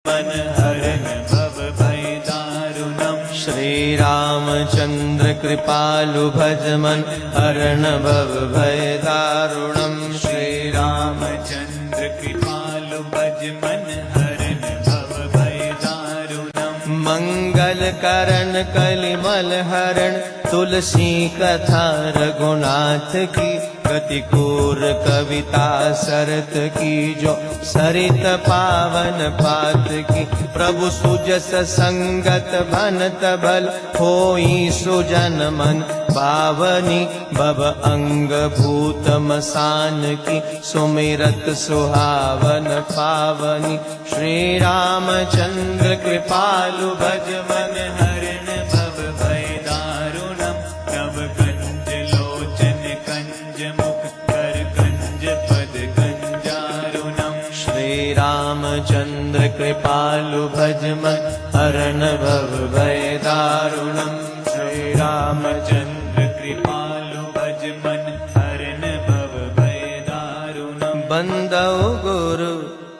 मन हरण भव भय दारुणम। श्री रामचंद्र कृपालु भज मन हरण भव भय दारुणम। श्री रामचंद्र कृपालु भज मन हरण भव भय दारुणम। मंगल करण कलिमल हरण तुलसी कथा रघुनाथ की। गति कूर कविता सरत की जो सरित पावन पात की। प्रभु सुजस संगत भनत भल होई सुजन मन पावनी। भव अंग भूत मसान की सुमिरत सुहावन पावनी। श्री रामचंद्र कृपालु भज मन हरण भव भय दारुणम। तब कंज लोचन कंज मुख कर कंज पद कंजारुणम। श्री रामचंद्र कृपालु भज मन हरण भव भय दारुणम। श्री रामचंद्र कृपालु भज मन हरण भव भय दारुणम। बंदौ गुरु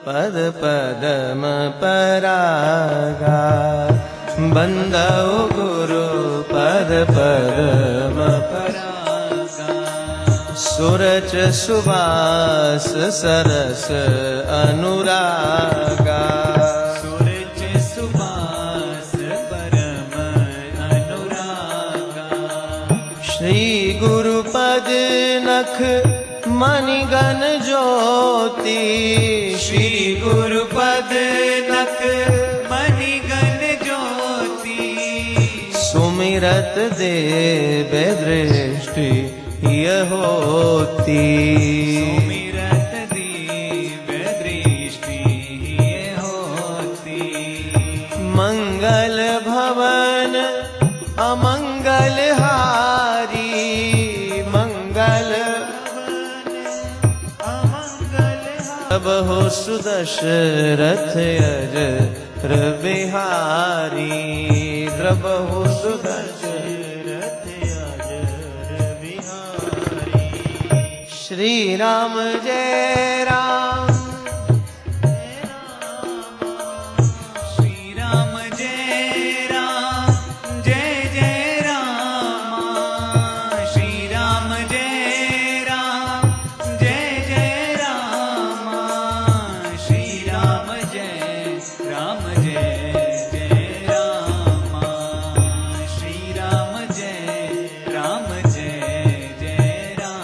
पद पदम परागा। बंदौ गुरु पद पदम परागा। सुरच सुबास सरस अनुरागा। सुरच सुबास परम अनुरागा। श्री गुरु पद नख मणिगण ज्योति। श्री गुरु पद नख मणिगण ज्योति। सुमिरत देव दृष्टि यह होती। सुमिरत देव दृष्टि यह होती। मंगल भवन अमंगल हारी। मंगल अब हो सुदशरथ अजर बिहारी। द्रव हो सुदशरथ अजर बिहारी। श्री राम जय राम। श्री राम जय राम जय जय राम। श्री राम जय राम जय जय राम। श्री राम जय जय राम। श्री राम जय जय राम।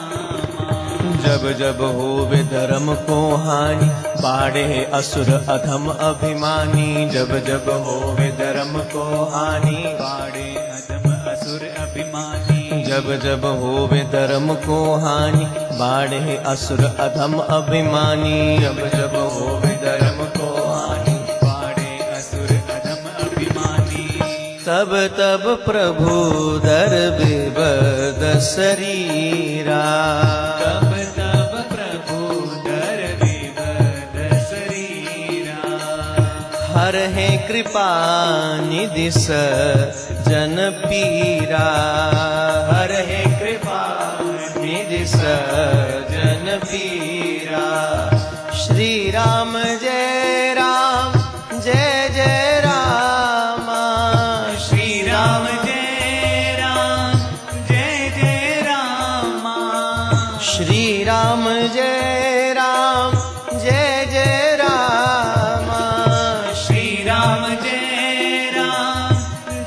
जब जब होवे धर्म को हानि बाढ़े असुर अधम अभिमानी। जब जब होवे धर्म को हानि बाढ़े अधम असुर अभिमानी। जब जब होवे धर्म को हानि बाढ़े असुर अधम अभिमानी। जब जब होवे धर्म को हानि बाढ़े असुर अधम अभिमानी। तब तब प्रभु दर बेबद शरीरा। तब तब प्रभु दर बेबद शरीरा। हर है कृपा निधि जन पीरा। हर है कृपा निधि जन पीरा। श्री राम जय राम जय जय राम। श्री राम जय राम जय जय राम। श्री राम जय राम जय जय राम। श्री राम जय राम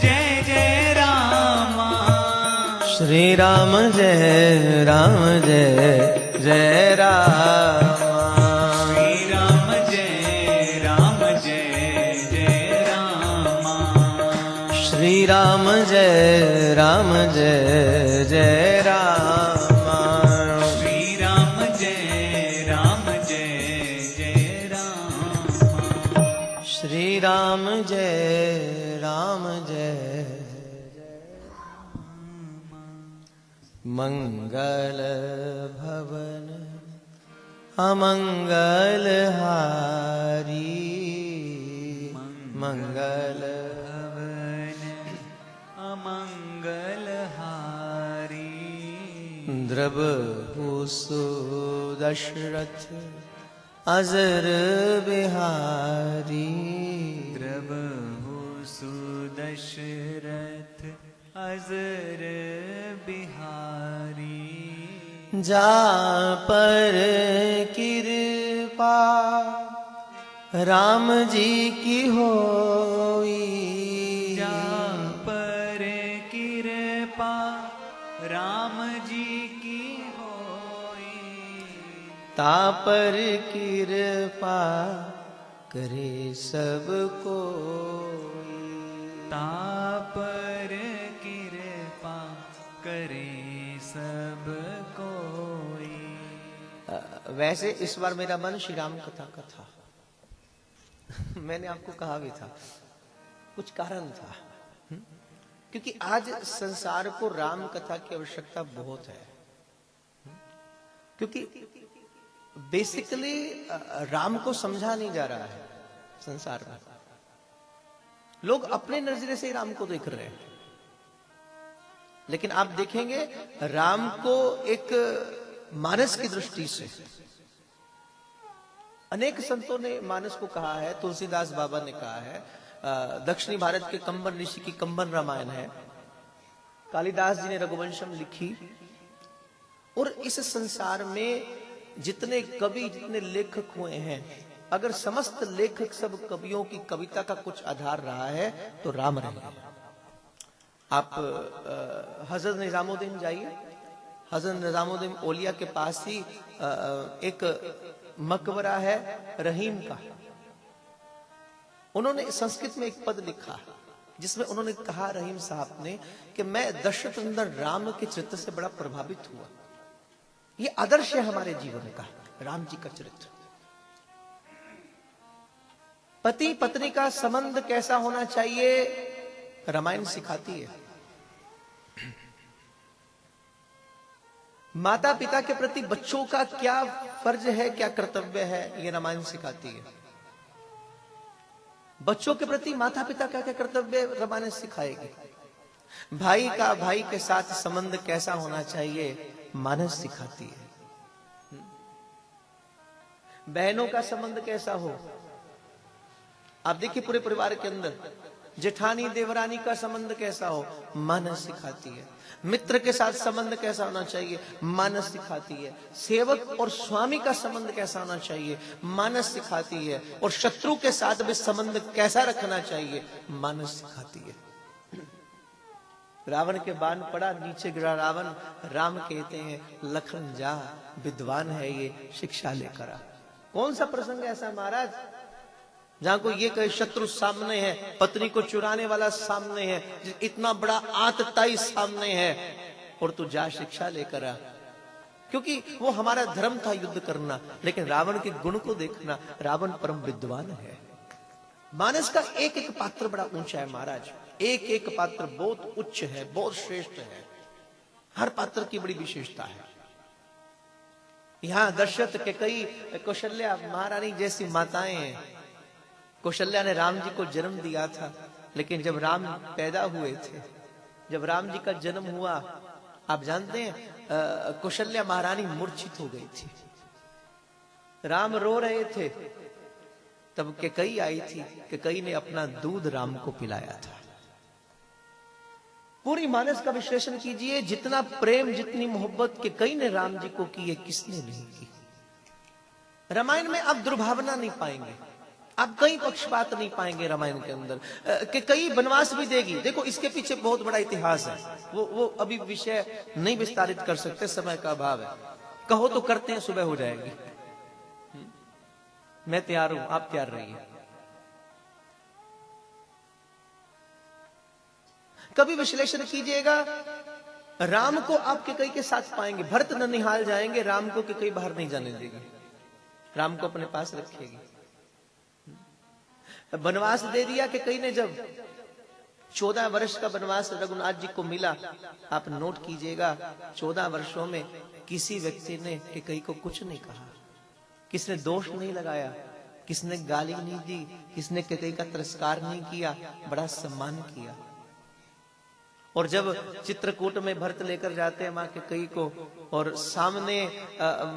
जय जय राम। श्री राम जय जय राम। श्री राम जय जय राम। श्री राम जय जय राम। श्री राम जय जय राम। श्री राम जय जय। मंगल भवन अमंगल हारी। मंगल भवन अमंगल हारी। द्रव सुदशरथ अजर बिहारी। नजर बिहारी। जा पर कृपा राम जी की होई। जा पर कृपा राम जी की होई। ता पर कृपा करे सब कोई। ता पर कृपा करे सब कोई। वैसे इस बार मेरा मन श्री राम कथा का था। मैंने आपको कहा भी था, कुछ कारण था। क्योंकि आज संसार को राम कथा की आवश्यकता बहुत है। क्योंकि बेसिकली राम को समझा नहीं जा रहा है संसार में। लोग अपने नजरिए से राम को देख रहे हैं। लेकिन आप देखेंगे राम को एक मानस की दृष्टि से। अनेक संतों ने मानस को कहा है। तुलसीदास बाबा ने कहा है, दक्षिणी भारत के कंबन ऋषि की कंबन रामायण है, कालिदास जी ने रघुवंशम लिखी। और इस संसार में जितने कवि, जितने लेखक हुए हैं, अगर समस्त लेखक सब कवियों की कविता का कुछ आधार रहा है तो राम रहे। आप हजरत निजामुद्दीन जाइए। हजरत निजामुद्दीन औलिया के पास ही एक मकबरा है रहीम का। उन्होंने संस्कृत में एक पद लिखा जिसमें उन्होंने कहा, रहीम साहब ने, कि मैं दशरथ नंदन राम के चरित्र से बड़ा प्रभावित हुआ। ये आदर्श है हमारे जीवन का, राम जी का चरित्र। पति पत्नी का संबंध कैसा होना चाहिए रामायण सिखाती है। माता पिता के प्रति बच्चों का क्या फर्ज है, क्या कर्तव्य है, ये रामायण सिखाती है। बच्चों के प्रति माता पिता का क्या कर्तव्य है, रामायण सिखाएगी। भाई का भाई के साथ संबंध कैसा होना चाहिए, मानस सिखाती है। बहनों का संबंध कैसा हो, आप देखिए पूरे परिवार के अंदर जेठानी देवरानी का संबंध कैसा हो, मानस सिखाती है। मित्र के साथ संबंध कैसा होना चाहिए, मानस सिखाती है। सेवक और स्वामी का संबंध कैसा होना चाहिए, मानस सिखाती है। और शत्रु के साथ भी संबंध कैसा रखना चाहिए, मानस सिखाती है। रावण के बाण पड़ा, नीचे गिरा रावण। राम कहते हैं, लखन जा, विद्वान है ये, शिक्षा लेकर आ। कौन सा प्रसंग ऐसा महाराज जहां को ये कहे शत्रु सामने है, पत्नी को चुराने वाला सामने है, इतना बड़ा आतताई सामने है, और तू जा शिक्षा लेकर आ। क्योंकि वो हमारा धर्म था युद्ध करना। लेकिन रावण के गुण को देखना, रावण परम विद्वान है। मानस का एक एक पात्र बड़ा ऊंचा है महाराज। एक एक पात्र बहुत उच्च है, बहुत श्रेष्ठ है। हर पात्र की बड़ी विशेषता है। यहां दशरथ के कई कौशल्या महारानी जैसी माताएं हैं। कौशल्या ने राम जी को जन्म दिया था, लेकिन जब राम पैदा हुए थे, जब राम जी का जन्म हुआ, आप जानते हैं कौशल्या महारानी मूर्छित हो गई थी। राम रो रहे थे, तब कैकेयी आई थी। कैकेयी ने अपना दूध राम को पिलाया था। पूरी मानस का विश्लेषण कीजिए, जितना प्रेम, जितनी मोहब्बत कैकेयी ने राम जी को की है, किसने नहीं की। रामायण में आप दुर्भावना नहीं पाएंगे, आप कई पक्षपात नहीं पाएंगे रामायण के अंदर। कैकेयी वनवास भी देगी। देखो इसके पीछे बहुत बड़ा इतिहास है। वो अभी विषय नहीं विस्तारित कर सकते, समय का अभाव है। कहो तो करते हैं, सुबह हो जाएगी। मैं तैयार हूं, आप तैयार रहिए। कभी विश्लेषण कीजिएगा, राम को आप कैकेयी के साथ पाएंगे। भरत ननिहाल जाएंगे, राम को कैकेयी बाहर नहीं जाने देगी, राम को अपने पास रखेगी। वनवास दे दिया कैकेयी ने। जब 14 वर्ष का वनवास रघुनाथ जी को मिला, आप नोट कीजिएगा, 14 वर्षों में किसी व्यक्ति ने कैकेयी को कुछ नहीं कहा, किसने दोष नहीं लगाया, किसने गाली नहीं दी, किसने कैकेयी का तिरस्कार नहीं किया, बड़ा सम्मान किया। और जब चित्रकूट में भरत लेकर जाते हैं मां कैकेयी को, और सामने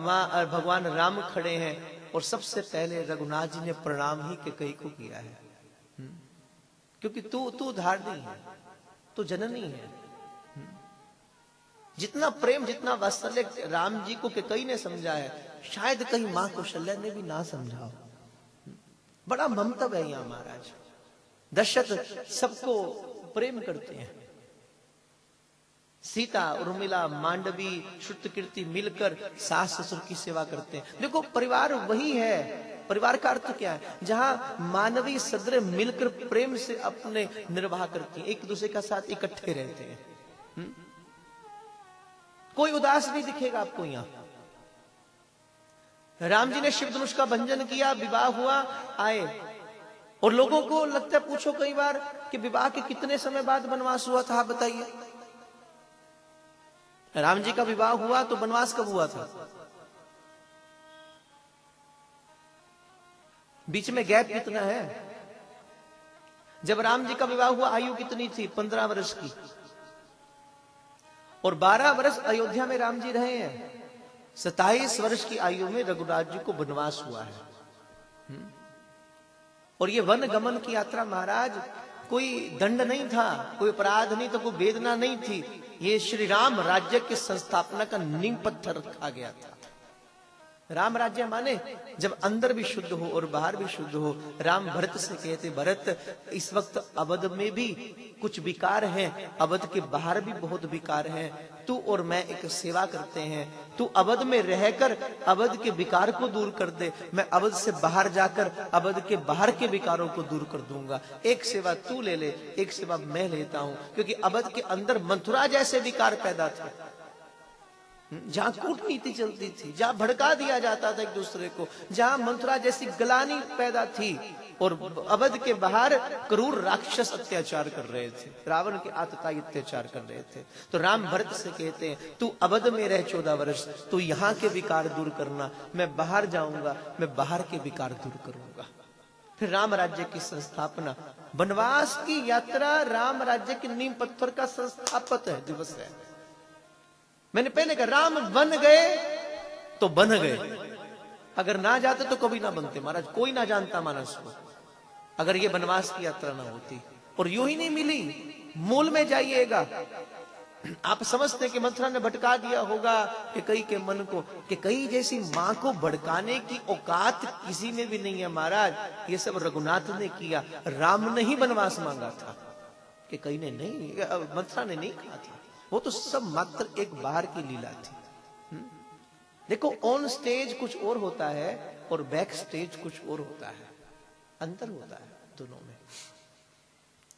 मां भगवान राम खड़े हैं, और सबसे पहले रघुनाथ जी ने प्रणाम ही कैकेयी को किया है। क्योंकि तू धारणी है, तू जननी है, जितना प्रेम, जितना वात्सल्य राम जी को कैकेयी ने समझा है, शायद कहीं मां कौशल्या ने भी ना समझा हो। बड़ा ममतव है यहां महाराज। दशरथ सबको प्रेम करते हैं। सीता, उर्मिला, मांडवी, श्रुतकीर्ति मिलकर सास ससुर की सेवा करते हैं। देखो परिवार वही है। परिवार का अर्थ क्या है? जहां मानवीय सदृ मिलकर प्रेम से अपने निर्वाह करती हैं, एक दूसरे का साथ इकट्ठे रहते हैं। कोई उदास नहीं दिखेगा आपको यहां। राम जी ने शिव धनुष का भंजन किया, विवाह हुआ, आए, और लोगों को लगता है, पूछो कई बार कि विवाह के कितने समय बाद वनवास हुआ था, आप बताइए। राम जी का विवाह हुआ तो वनवास कब हुआ था? बीच में गैप कितना है? जब राम जी का विवाह हुआ आयु कितनी थी? 15 वर्ष की। और 12 वर्ष अयोध्या में राम जी रहे हैं। 27 वर्ष की आयु में रघुराज जी को वनवास हुआ है। और ये वन गमन की यात्रा महाराज कोई दंड नहीं था, कोई अपराध नहीं था, कोई वेदना नहीं थी। ये श्री राम राज्य की संस्थापना का नींव पत्थर रखा गया था। राम राज्य माने जब अंदर भी शुद्ध हो और बाहर भी शुद्ध हो। राम भरत से कहते, भरत इस वक्त अवध में भी कुछ विकार हैं, अवध के बाहर भी बहुत विकार हैं। तू और मैं एक सेवा करते हैं। तू अवध में रहकर अवध के विकार को दूर कर दे, मैं अवध से बाहर जाकर अवध के बाहर के विकारों को दूर कर दूंगा। एक सेवा तू ले ले, एक सेवा मैं लेता हूं। क्योंकि अवध के अंदर मथुरा जैसे विकार पैदा थे, जहां कूटनीति चलती थी, जहां भड़का दिया जाता था एक दूसरे को, जहां मथुरा जैसी गलानी पैदा थी। और अवध के बाहर क्रूर राक्षस अत्याचार कर रहे थे, रावण के आतताई अत्याचार कर रहे थे। तो राम भरत से कहते हैं, तू अवध में रह 14 वर्ष, तू यहाँ के विकार दूर करना, मैं बाहर जाऊंगा, मैं बाहर के विकार दूर करूंगा। फिर राम राज्य की संस्थापना, वनवास की यात्रा राम राज्य के नींव पत्थर का संस्थापक है, दिवस है। मैंने पहले कहा, राम बन गए तो बन गए, अगर ना जाते तो कभी ना बनते महाराज। कोई ना जानता मानस को, अगर ये वनवास की यात्रा ना होती। और यूं ही नहीं मिली, मूल में जाइएगा। आप समझते हैं कि मथुरा ने भटका दिया होगा कैकेयी के मन को। कैकेयी जैसी मां को भड़काने की औकात किसी में भी नहीं है महाराज। ये सब रघुनाथ ने किया, राम ने ही वनवास मांगा था, कैकेयी ने नहीं, मथुरा ने नहीं कहा था। वो तो सब मात्र एक बाहर की लीला थी। देखो, ऑन स्टेज कुछ और होता है और बैक स्टेज कुछ और होता है, अंतर होता है दोनों में।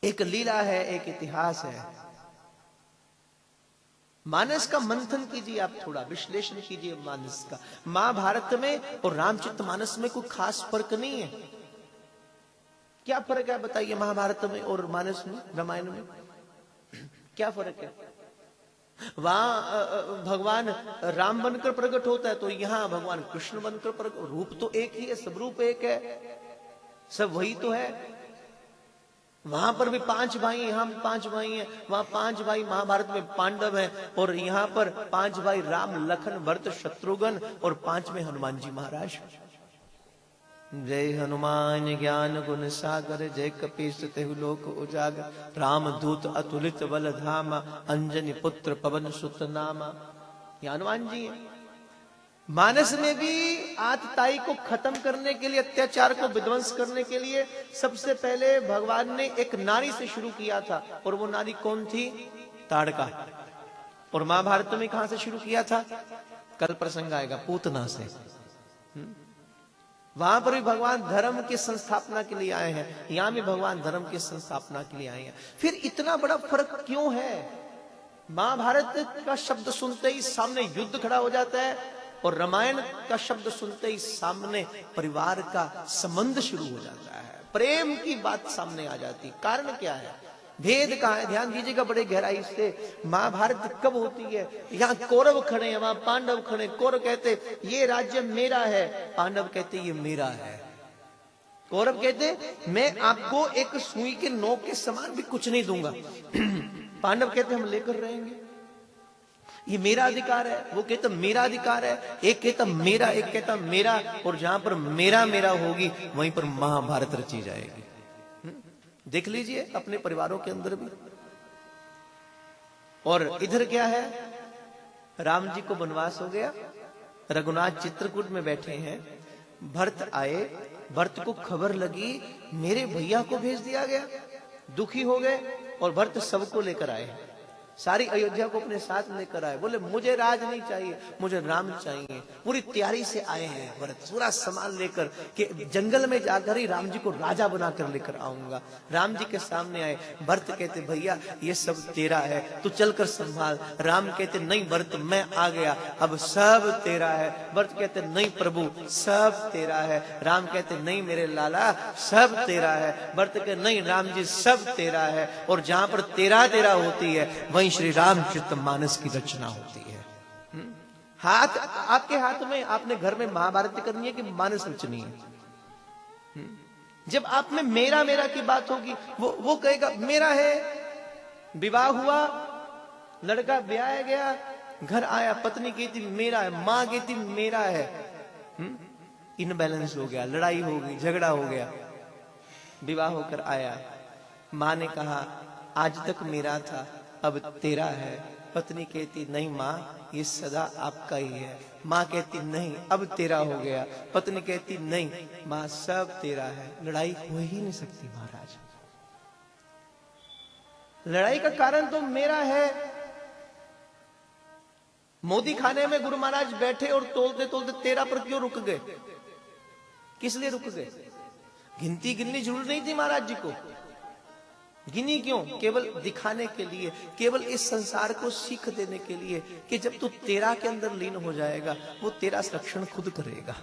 एक लीला है, एक इतिहास है। मानस का मंथन कीजिए, आप थोड़ा विश्लेषण कीजिए मानस का। महाभारत में और रामचरितमानस में कोई खास फर्क नहीं है। क्या फर्क है बताइए, महाभारत में और मानस में, रामायण में क्या फर्क है? वहां भगवान राम बनकर प्रकट होता है, तो यहां भगवान कृष्ण बनकर प्रकट। रूप तो एक ही है, सब रूप एक है, सब वही तो है। वहां पर भी 5 भाई, यहां भी 5 भाई हैं। वहां 5 भाई महाभारत में पांडव हैं, और यहां पर 5 भाई राम, लखन, भरत, शत्रुघ्न, और 5 में हनुमान जी महाराज। जय हनुमान ज्ञान गुण सागर, जय कपीस तेहु लोक उजागर। राम दूत अतुलित बल धामा, अंजनी पुत्र पवन सुत नामा। ये हनुमान जी हैं। मानस में भी आतताई को खत्म करने के लिए, अत्याचार को विध्वंस करने के लिए सबसे पहले भगवान ने एक नारी से शुरू किया था। और वो नारी कौन थी? ताड़का। और महाभारत में कहां से शुरू किया था? कल प्रसंग आएगा, पूतना से। वहां पर भी भगवान धर्म की संस्थापना के लिए आए हैं, यहां भी भगवान धर्म की संस्थापना के लिए आए हैं। फिर इतना बड़ा फर्क क्यों है? महाभारत का शब्द सुनते ही सामने युद्ध खड़ा हो जाता है, और रामायण का शब्द सुनते ही सामने परिवार का संबंध शुरू हो जाता है, प्रेम की बात सामने आ जाती। कारण क्या है? भेद कहां है? ध्यान दीजिएगा बड़े गहराई से। महाभारत कब होती है? यहाँ कौरव खड़े हैं, वहां पांडव खड़े। कौरव कहते ये राज्य मेरा है, पांडव कहते ये मेरा है। कौरव कहते मैं आपको एक सुई के नोक के समान भी कुछ नहीं दूंगा। पांडव कहते हम लेकर रहेंगे, ये मेरा अधिकार है। वो कहता मेरा अधिकार है। एक कहता मेरा, एक कहता मेरा। और जहां पर मेरा मेरा होगी वहीं पर महाभारत रची जाएगी। देख लीजिए अपने परिवारों के अंदर भी। और इधर क्या है? राम जी को वनवास हो गया, रघुनाथ चित्रकूट में बैठे हैं, भरत आए, भरत को खबर लगी मेरे भैया को भेज दिया गया, दुखी हो गए और भरत सबको लेकर आए, सारी अयोध्या को अपने साथ लेकर आए, बोले मुझे राज नहीं चाहिए, मुझे राम चाहिए। पूरी तैयारी से आए हैं भरत, पूरा सामान लेकर कि जंगल में जाकर ही राम जी को राजा बनाकर लेकर आऊंगा। राम जी के सामने आए, भरत कहते भैया ये सब तेरा है, तू चलकर संभाल। राम कहते नहीं भरत मैं आ गया, अब सब तेरा है। भरत कहते नहीं प्रभु सब तेरा है। राम कहते नहीं मेरे लाला सब तेरा है। भरत कहते नहीं राम जी सब तेरा है, और जहां पर तेरा तेरा होती है वहीं श्री रामचरितमानस की रचना होती है। हाथ आपके हाथ में, आपने घर में महाभारत करनी है कि मानस रचनी है। जब आप में मेरा मेरा की बात होगी, वो कहेगा मेरा है। विवाह हुआ, लड़का ब्याह गया, घर आया, पत्नी कहती मेरा है, मां कहती मेरा है। इनबैलेंस हो गया, लड़ाई हो गई, झगड़ा हो गया। विवाह होकर आया, मां ने कहा आज तक मेरा था अब तेरा है। पत्नी कहती नहीं माँ ये सदा आपका ही है। माँ कहती नहीं अब तेरा हो गया। पत्नी कहती नहीं माँ सब तेरा है। लड़ाई हो ही नहीं सकती महाराज, लड़ाई का कारण तो मेरा है। मोदी खाने में गुरु महाराज बैठे और तोलते तोलते तेरा पर क्यों रुक गए? किस लिए रुक गए? गिनती गिननी जरूरी नहीं थी महाराज जी को। गिनी क्यों? केवल दिखाने के लिए, केवल इस संसार को सीख देने के लिए कि जब तू तेरा के अंदर लीन हो जाएगा वो तेरा संरक्षण खुद करेगा।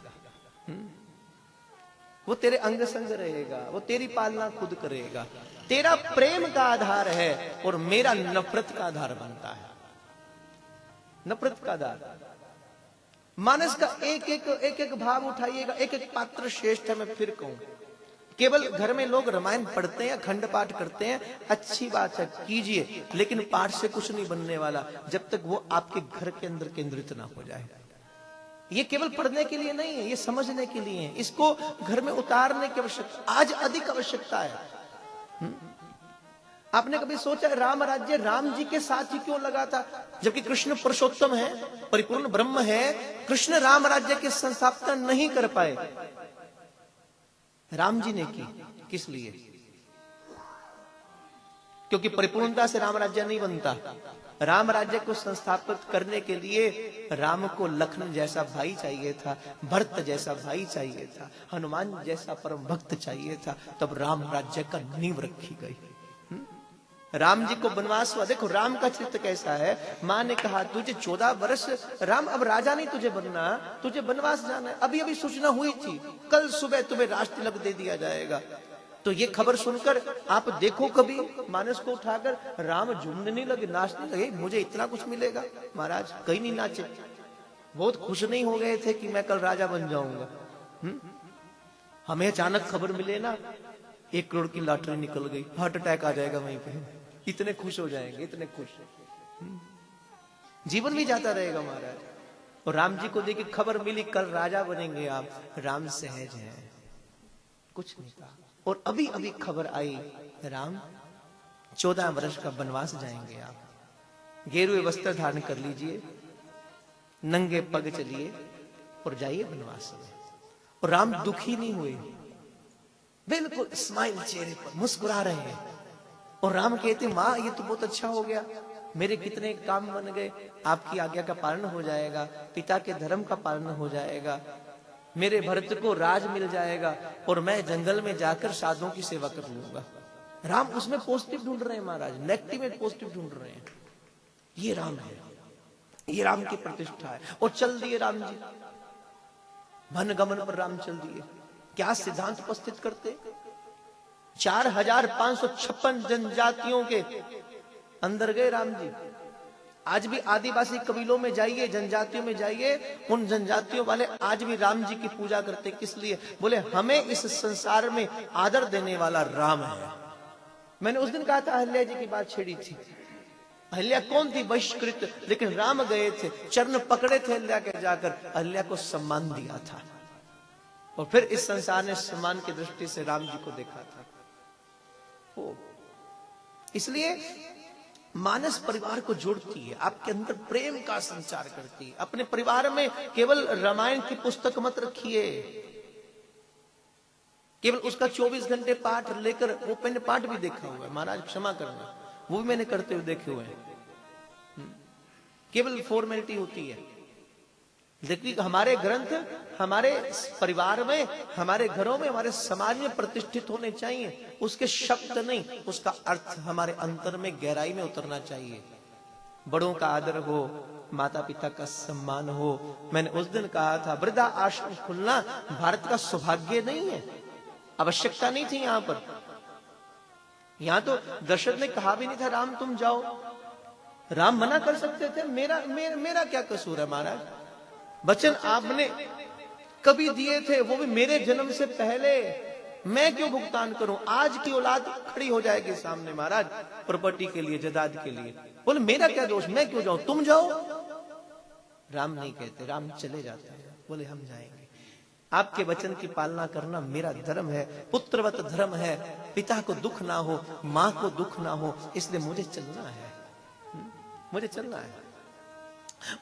वो तेरे अंग संग रहेगा, वो तेरी पालना खुद करेगा। तेरा प्रेम का आधार है और मेरा नफरत का आधार बनता है। नफरत का आधार मानस का एक एक भाव उठाइएगा, एक एक पात्र श्रेष्ठ है। मैं फिर कहूं, केवल घर में लोग रामायण पढ़ते हैं, खंड पाठ करते हैं, अच्छी बात है कीजिए, लेकिन पाठ से कुछ नहीं बनने वाला जब तक वो आपके घर के अंदर केंद्रित ना हो जाए। ये केवल पढ़ने के लिए नहीं है, ये समझने के लिए है। इसको घर में उतारने की आवश्यकता आज अधिक आवश्यकता है। आपने कभी सोचा राम राज्य राम जी के साथ ही क्यों लगा था, जबकि कृष्ण पुरुषोत्तम है, परिपूर्ण ब्रह्म है। कृष्ण राम राज्य की संस्थापना नहीं कर पाए, राम जी ने की। किस लिए? क्योंकि परिपूर्णता से राम राज्य नहीं बनता। राम राज्य को संस्थापित करने के लिए राम को लखन जैसा भाई चाहिए था, भरत जैसा भाई चाहिए था, हनुमान जैसा परम भक्त चाहिए था, तब राम राज्य का नींव रखी गई। राम जी को वनवास हुआ। देखो राम का चरित्र कैसा है। मां ने कहा तुझे 14 वर्ष, राम अब राजा नहीं तुझे बनना, तुझे वनवास जाना है। अभी अभी सूचना हुई थी, कल सुबह तुम्हें राज तिलक दे दिया जाएगा। तो ये खबर सुनकर आप देखो कभी मानस को उठाकर राम झूमने नहीं लगे, नाचने लगे, मुझे इतना कुछ मिलेगा। महाराज कहीं नहीं नाचे, बहुत खुश नहीं हो गए थे कि मैं कल राजा बन जाऊंगा। हमें अचानक खबर मिले ना 1 करोड़ की लॉटरी निकल गई, हार्ट अटैक आ जाएगा वहीं पे, इतने खुश हो जाएंगे, इतने खुश। जीवन भी जाता रहेगा महाराज। और राम जी को देखिए खबर मिली कल राजा बनेंगे आप, राम सहज हैं, कुछ नहीं था। और अभी अभी खबर आई राम 14 वर्ष का वनवास जाएंगे आप। गेरुए वस्त्र धारण कर लीजिए, नंगे पग चलिए और जाइए वनवास में। और राम दुखी नहीं हुए, बिल्कुल स्माइल चेहरे पर मुस्कुरा रहे हैं। और राम कहते माँ ये तो बहुत अच्छा हो गया, मेरे कितने काम बन गए, आपकी आज्ञा का पालन हो जाएगा, पिता के धर्म का पालन हो जाएगा, मेरे भरत को राज मिल जाएगा और मैं जंगल में जाकर साधुओं की सेवा कर लूंगा। राम उसमें पॉजिटिव ढूंढ रहे हैं महाराज, नेगेटिव में पॉजिटिव ढूंढ रहे हैं। ये राम है, ये राम की प्रतिष्ठा है। और चल दिए राम जी, वन गमन पर राम चल दिए। क्या सिद्धांत उपस्थित करते? 4556 जनजातियों के अंदर गए राम जी। आज भी आदिवासी कबीलों में जाइए, जनजातियों में जाइए, उन जनजातियों वाले आज भी राम जी की पूजा करते। किस लिए? बोले हमें इस संसार में आदर देने वाला राम है। मैंने उस दिन कहा था अहल्या जी की बात छेड़ी थी। अहल्या कौन थी? बहिष्कृत, लेकिन राम गए थे, चरण पकड़े थे अहल्या के, जाकर अहल्या को सम्मान दिया था। और फिर इस संसार ने सम्मान की दृष्टि से राम जी को देखा था। इसलिए मानस परिवार को जोड़ती है, आपके अंदर प्रेम का संचार करती है। अपने परिवार में केवल रामायण की पुस्तक मत रखिए, केवल उसका 24 घंटे पाठ लेकर, वो मैंने पाठ भी देखा हुआ है महाराज, क्षमा करना, वो भी मैंने करते हुए देखे हुए हैं। केवल फॉर्मेलिटी होती है। देखिए हमारे ग्रंथ हमारे परिवार में, हमारे घरों में, हमारे समाज में प्रतिष्ठित होने चाहिए। उसके शब्द नहीं, उसका अर्थ हमारे अंतर में गहराई में उतरना चाहिए। बड़ों का आदर हो, माता पिता का सम्मान हो। मैंने उस दिन कहा था वृद्धा आश्रम खुलना भारत का सौभाग्य नहीं है, आवश्यकता नहीं थी। यहां पर, यहां तो दशरथ ने कहा भी नहीं था राम तुम जाओ, राम मना कर सकते थे। मेरा क्या कसूर है महाराज? वचन आपने कभी दिए थे, वो भी मेरे जन्म से पहले, मैं क्यों भुगतान करूं? आज की औलाद खड़ी हो जाएगी सामने महाराज प्रॉपर्टी के लिए, जायदाद के लिए, बोले मेरा क्या दोष, मैं क्यों जाऊं, तुम जाओ। राम नहीं कहते, राम चले जाते हैं, बोले हम जाएंगे। आपके वचन की पालना करना मेरा धर्म है, पुत्रवत धर्म है। पिता को दुख ना हो, मां को दुख ना हो, इसलिए मुझे चलना है, मुझे चलना है।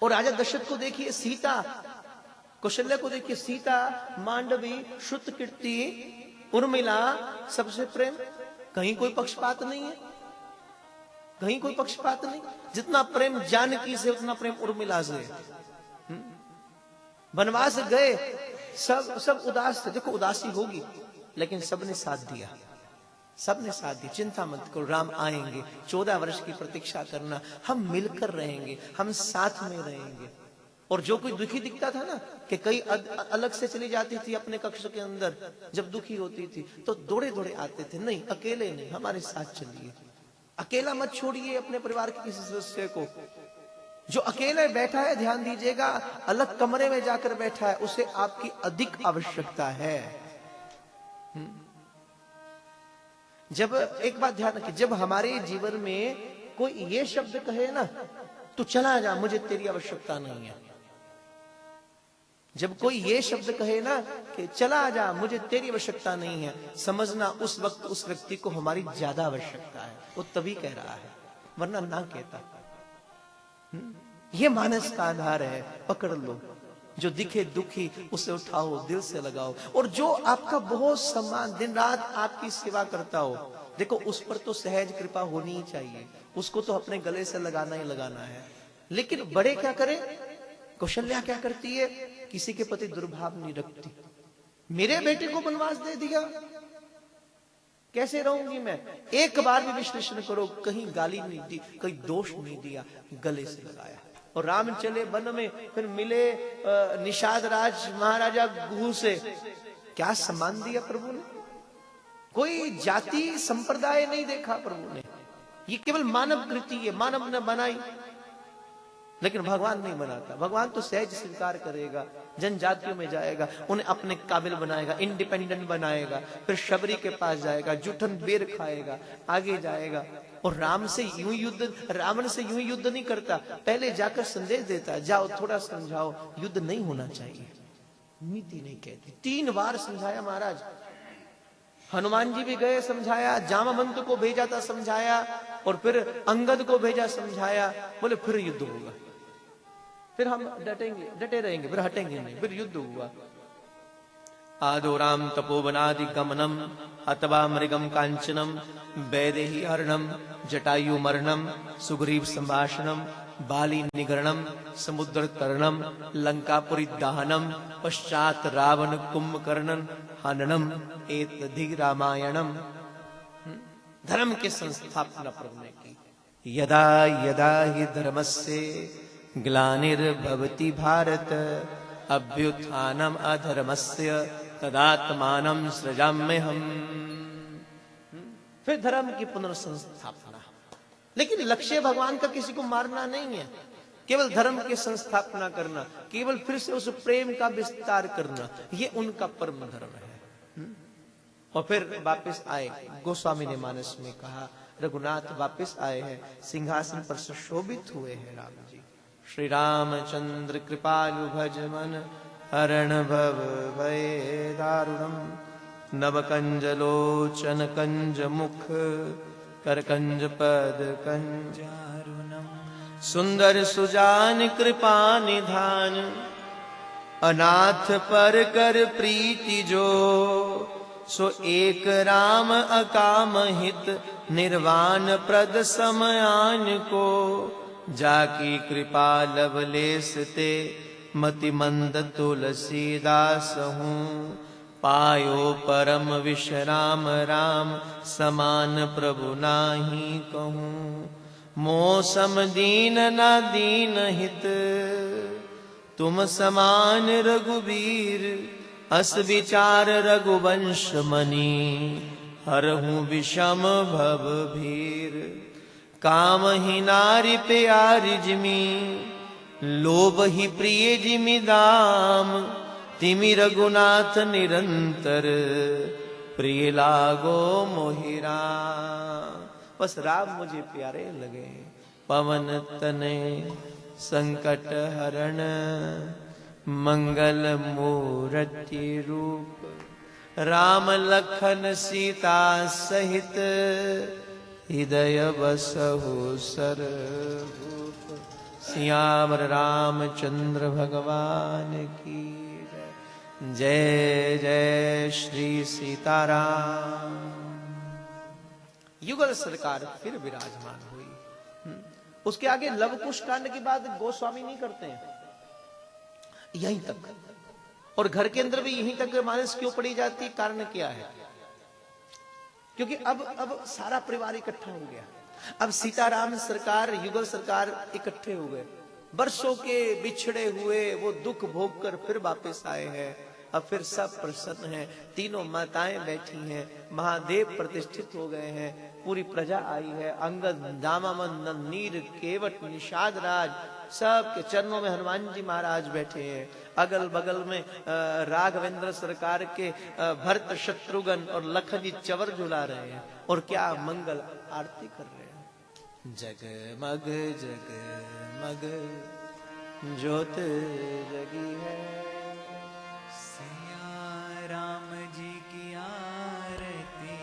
और राजा दशरथ को देखिए, सीता, कौशल्या को देखिए, सीता, मांडवी, श्रुतकीर्ति, उर्मिला, सबसे प्रेम, कहीं कोई पक्षपात नहीं है, कहीं कोई पक्षपात नहीं। जितना प्रेम जानकी से उतना प्रेम उर्मिला से। वनवास गए, सब उदास थे। देखो उदासी होगी, लेकिन सबने साथ दिया, सबने साथ दी। चिंता मत करो, राम आएंगे, 14 वर्ष की प्रतीक्षा करना, हम मिलकर रहेंगे, हम साथ में रहेंगे। और जो कोई दुखी दिखता था ना, कि कई अलग से चली जाती थी अपने कक्ष के अंदर, जब दुखी होती थी तो दौड़े दौड़े आते थे, नहीं अकेले नहीं, हमारे साथ चलिए, अकेला मत छोड़िए अपने परिवार के किसी सदस्य को। जो अकेले बैठा है, ध्यान दीजिएगा, अलग कमरे में जाकर बैठा है, उसे आपकी अधिक आवश्यकता है। जब एक बात ध्यान रखिए, जब हमारे जीवन में कोई ये शब्द कहे ना, तू चला जा, मुझे तेरी आवश्यकता नहीं है। जब कोई ये शब्द कहे ना कि चला जा, मुझे तेरी आवश्यकता नहीं है, समझना उस वक्त उस व्यक्ति को हमारी ज्यादा आवश्यकता है, वो तभी कह रहा है, वरना ना कहता। ये मानस का आधार है, पकड़ लो। जो दिखे दुखी उसे उठाओ, दिल से लगाओ। और जो आपका बहुत सम्मान, दिन रात आपकी सेवा करता हो, देखो उस पर तो सहज कृपा होनी ही चाहिए, उसको तो अपने गले से लगाना ही लगाना है। लेकिन बड़े क्या करें? कौशल्या क्या करती है? किसी के प्रति दुर्भाव नहीं रखती। मेरे बेटे को वनवास दे दिया, कैसे रहूंगी मैं? एक बार भी विश्लेषण करो, कहीं गाली नहीं दी, कहीं दोष नहीं दिया, गले से लगाया। और राम चले वन में, फिर मिले निषाद राज महाराजा गुहू से, क्या सम्मान दिया प्रभु ने? कोई जाति संप्रदाय नहीं देखा प्रभु ने, ये केवल मानव कृति है, मानव ने बनाई। लेकिन भगवान नहीं बनाता, भगवान तो सहज स्वीकार करेगा, जनजातियों में जाएगा, उन्हें अपने काबिल बनाएगा, इंडिपेंडेंट बनाएगा, फिर शबरी के पास जाएगा, जूठन बेर खाएगा, आगे जाएगा। और राम से यूं युद्ध, रावण से यूं युद्ध नहीं करता, पहले जाकर संदेश देता, जाओ थोड़ा समझाओ, युद्ध नहीं होना चाहिए, नीति नहीं कहती। 3 बार समझाया महाराज, हनुमान जी भी गए, समझाया, जामवंत को भेजा था, समझाया, और फिर अंगद को भेजा, समझाया, बोले फिर युद्ध होगा, फिर हम डटे रहेंगे, फिर हटेंगे नहीं, फिर युद्ध हुआ। आदो राम तपोवनादि गमनम अथवा मृगम कांचनम वैदेही हरणम जटायु मरणम सुग्रीव संभाषणम बाली निगरणम समुद्र तरणम लंकापुरी दहनम पश्चात रावण कुंभकर्णन हननम एतद्धि रामायणम। धर्म के संस्थापना प्रभु ने की। यदा यदा हि धर्मस्य ग्लानिर्भवति भारत अभ्युत्थानम अधर्मस्य तदात्मानं सृजाम्यहम्। फिर धर्म की पुनर्संस्थापना। लेकिन लक्ष्य भगवान का किसी को मारना नहीं है, केवल धर्म की संस्थापना करना, केवल फिर से उस प्रेम का विस्तार करना, ये उनका परम धर्म है। और फिर वापस आए, गोस्वामी ने मानस में कहा, रघुनाथ वापस आए हैं, सिंहासन पर सुशोभित हुए हैं राम जी। श्री रामचंद्र कृपालु भज मन हरण भव भय दारुणम नव कंज लोचन कंज मुख करकंज पद कंज चारुणम सुंदर सुजान कृपा निधान अनाथ पर कर प्रीति जो सो एक राम अकाम हित निर्वाण प्रद समयान को जाकी कृपा लवलेस ते मति मंद तुलसीदास हूँ पायो परम विश्राम राम समान प्रभु नाही कहूँ मौसम दीन न दीन हित तुम समान रघुवीर अस विचार रघुवंश मणि हरहूँ विषम भव भीर काम ही नारी प्यारी जिमी लोभ ही प्रिय जिमी दाम तिमि रघुनाथ निरंतर प्रिय लागो मोहिरा बस राम मुझे प्यारे लगे पवन तने संकट हरण मंगल मूर्ति रूप राम लखन सीता सहित हृदय बसहु सरभूप सियावर रामचंद्र भगवान की जय जय श्री सीताराम। युगल सरकार फिर विराजमान हुई। उसके आगे लव कुश कांड की बात गोस्वामी नहीं करते हैं, यहीं तक, और घर के अंदर भी यहीं तक मानस क्यों पड़ी जाती है, कारण क्या है? क्योंकि अब सारा परिवार इकट्ठा हो गया। अब सीताराम सरकार, युगल सरकार इकट्ठे हो गए। वर्षों के बिछड़े हुए वो दुख भोग कर फिर वापस आए हैं। अब फिर सब प्रसन्न हैं, तीनों माताएं बैठी हैं, महादेव प्रतिष्ठित हो गए हैं, पूरी प्रजा आई है। अंगद, दामामंदन, नीर, केवट, निषाद राज, सबके चरणों में हनुमान जी महाराज बैठे हैं। अगल बगल में राघवेंद्र सरकार के भरत, शत्रुघ्न और लखन जी चवर झुला रहे हैं और क्या मंगल आरती कर रहे हैं। जगमग जगमग ज्योत जगी है, सिया राम जी की आरती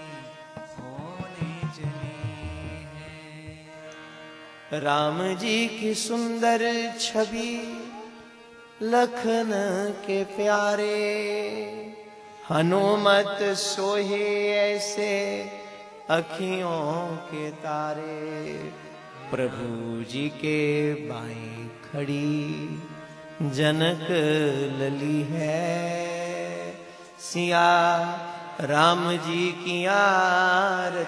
होने चली है। राम जी की सुंदर छवि लखन के प्यारे, हनुमत सोहे ऐसे अखियों के तारे। प्रभु जी के बाएं खड़ी जनक लली है, सिया राम जी की आरती